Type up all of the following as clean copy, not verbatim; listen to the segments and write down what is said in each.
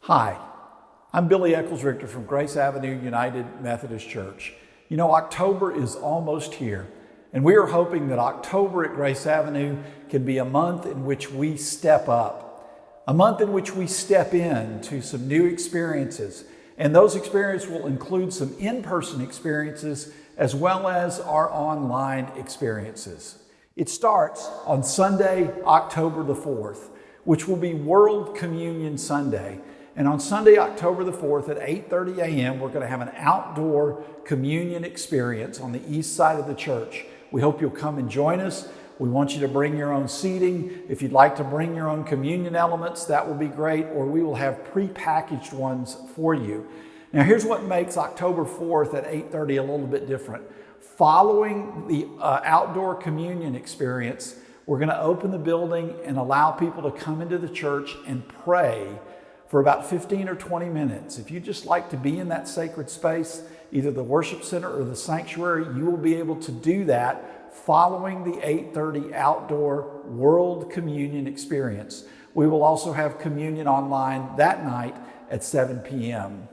Hi, I'm Billy Eccles-Richter from Grace Avenue United Methodist Church. You know, October is almost here, and we are hoping that October at Grace Avenue can be a month in which we step up, a month in which we step into some new experiences, and those experiences will include some in-person experiences as well as our online experiences. It starts on Sunday, October the 4th, which will be World Communion Sunday. And on Sunday, October the 4th at 8:30 a.m., we're going to have an outdoor communion experience on the east side of the church. We hope you'll come and join us. We want you to bring your own seating. If you'd like to bring your own communion elements, that will be great, or we will have pre-packaged ones for you. Now, here's what makes October 4th at 8:30 a little bit different. Following the outdoor communion experience, we're going to open the building and allow people to come into the church and pray for about 15 or 20 minutes. If you just like to be in that sacred space, either the worship center or the sanctuary, you will be able to do that following the 8:30 outdoor World Communion experience. We will also have communion online that night at 7 p.m.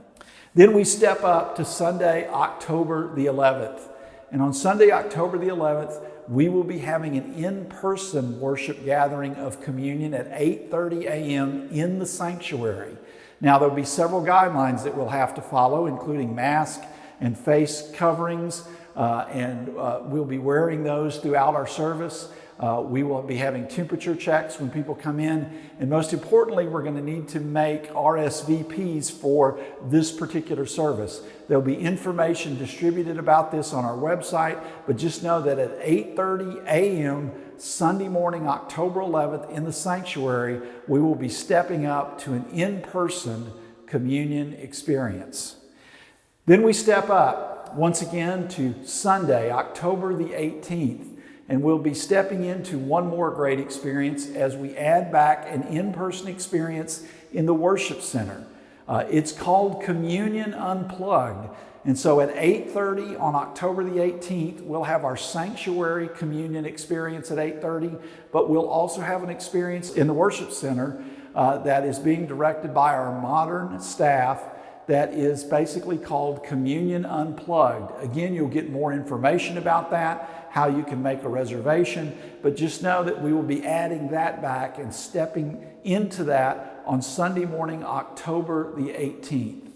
Then we step up to Sunday, October the 11th. And on Sunday, October the 11th, we will be having an in-person worship gathering of communion at 8:30 a.m. in the sanctuary. Now, there'll be several guidelines that we'll have to follow, including mask and face coverings, and we'll be wearing those throughout our service. We will be having temperature checks when people come in, and most importantly, we're going to need to make RSVPs for this particular service. There'll be information distributed about this on our website, but just know that at 8:30 a.m. Sunday morning, October 11th, in the sanctuary, we will be stepping up to an in-person communion experience. Then we step up once again to Sunday, October the 18th. And we'll be stepping into one more great experience as we add back an in-person experience in the worship center. It's called Communion Unplugged. And so at 8:30 on October the 18th, we'll have our sanctuary communion experience at 8:30, but we'll also have an experience in the worship center that is being directed by our modern staff that is basically called Communion Unplugged. Again, you'll get more information about that, how you can make a reservation, but just know that we will be adding that back and stepping into that on Sunday morning, October the 18th.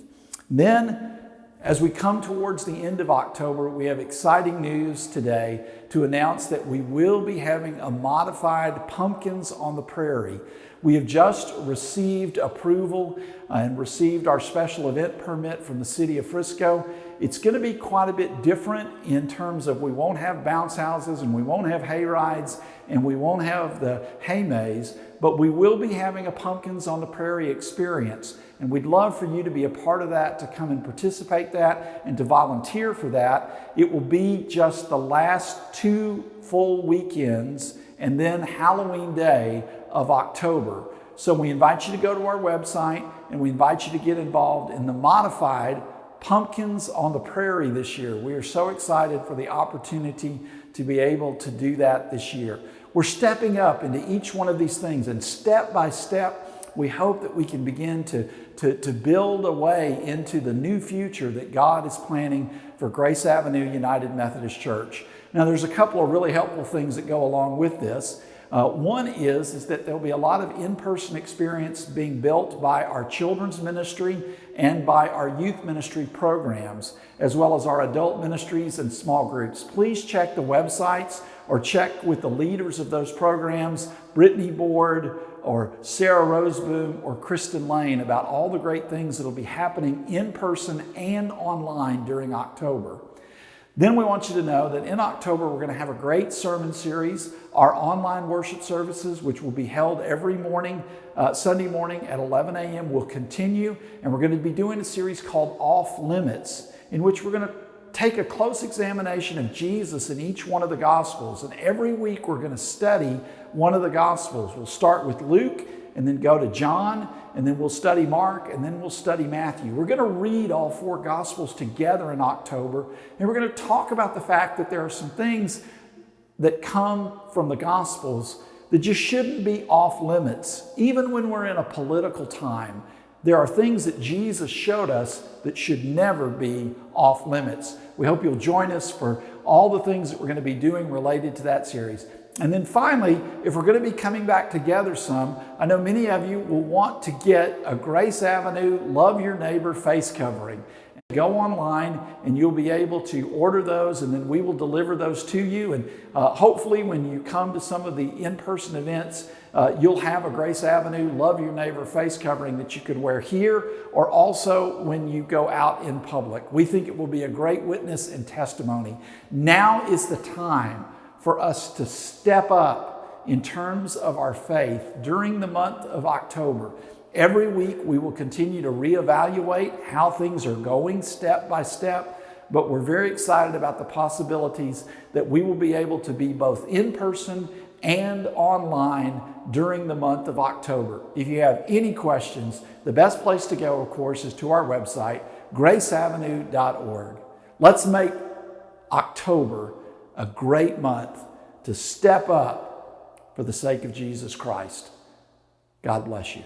Then, as we come towards the end of October, we have exciting news today to announce that we will be having a modified Pumpkins on the Prairie. We have just received approval and received our special event permit from the city of Frisco. It's going to be quite a bit different in terms of we won't have bounce houses and we won't have hay rides and we won't have the hay maze, but we will be having a Pumpkins on the Prairie experience. And we'd love for you to be a part of that, to come and participate that and to volunteer for that. It will be just the last 2 full weekends and then Halloween Day of October. So we invite you to go to our website and we invite you to get involved in the modified Pumpkins on the Prairie this year. We are so excited for the opportunity to be able to do that this year. We're stepping up into each one of these things, and step by step, we hope that we can begin to build a way into the new future that God is planning for Grace Avenue United Methodist Church. Now, there's a couple of really helpful things that go along with this. One is that there'll be a lot of in-person experience being built by our children's ministry and by our youth ministry programs, as well as our adult ministries and small groups. Please check the websites or check with the leaders of those programs, Brittany Board or Sarah Roseboom or Kristen Lane, about all the great things that will be happening in person and online during October. Then we want you to know that in October, we're going to have a great sermon series, our online worship services, which will be held every morning, Sunday morning at 11 a.m. will continue, and we're going to be doing a series called Off Limits, in which we're going to take a close examination of Jesus in each one of the Gospels. And every week, we're going to study one of the Gospels. We'll start with Luke, and then go to John, and then we'll study Mark, and then we'll study Matthew. We're going to read all 4 Gospels together in October, and we're going to talk about the fact that there are some things that come from the Gospels that just shouldn't be off limits, even when we're in a political time. There are things that Jesus showed us that should never be off limits. We hope you'll join us for all the things that we're going to be doing related to that series. And then finally, if we're going to be coming back together some, I know many of you will want to get a Grace Avenue Love Your Neighbor face covering. Go online and you'll be able to order those, and then we will deliver those to you. And hopefully when you come to some of the in-person events, you'll have a Grace Avenue Love Your Neighbor face covering that you could wear here or also when you go out in public. We think it will be a great witness and testimony. Now is the time for us to step up in terms of our faith during the month of October. Every week we will continue to reevaluate how things are going step by step, but we're very excited about the possibilities that we will be able to be both in person and online during the month of October. If you have any questions, the best place to go, of course, is to our website, graceavenue.org. Let's make October a great month to step up for the sake of Jesus Christ. God bless you.